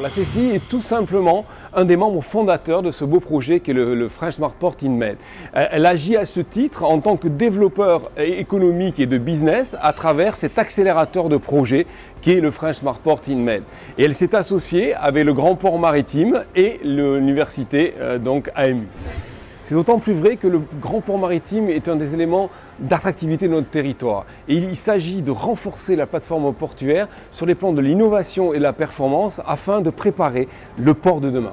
La CCI est tout simplement un des membres fondateurs de ce beau projet qui est le French Smart Port InMed. Elle agit à ce titre en tant que développeur économique et de business à travers cet accélérateur de projet qui est le French Smart Port InMed. Et elle s'est associée avec le Grand Port Maritime et l'université donc AMU. C'est d'autant plus vrai que le Grand Port Maritime est un des éléments d'attractivité de notre territoire. Et il s'agit de renforcer la plateforme portuaire sur les plans de l'innovation et de la performance afin de préparer le port de demain.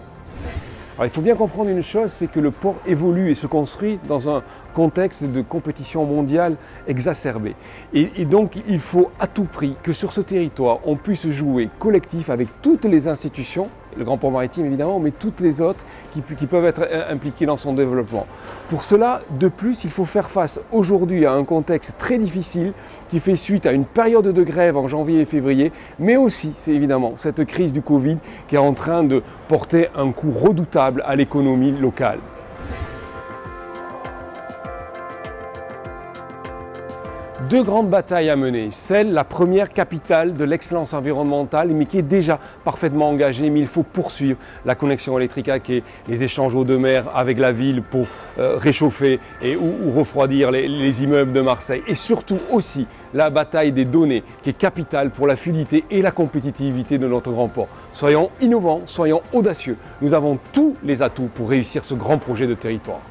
Alors, il faut bien comprendre une chose, c'est que le port évolue et se construit dans un contexte de compétition mondiale exacerbée. Et donc, il faut à tout prix que sur ce territoire, on puisse jouer collectif avec toutes les institutions, le Grand Port Maritime évidemment, mais toutes les autres qui peuvent être impliquées dans son développement. Pour cela, de plus, il faut faire face aujourd'hui à un contexte très difficile qui fait suite à une période de grève en janvier et février, mais aussi, c'est évidemment, cette crise du Covid qui est en train de porter un coup redoutable à l'économie locale. Deux grandes batailles à mener. Celle, la première capitale de l'excellence environnementale, mais qui est déjà parfaitement engagée, mais il faut poursuivre la connexion électrique à quai, les échanges eau de mer avec la ville pour réchauffer ou refroidir les immeubles de Marseille. Et surtout aussi la bataille des données, qui est capitale pour la fluidité et la compétitivité de notre grand port. Soyons innovants, soyons audacieux. Nous avons tous les atouts pour réussir ce grand projet de territoire.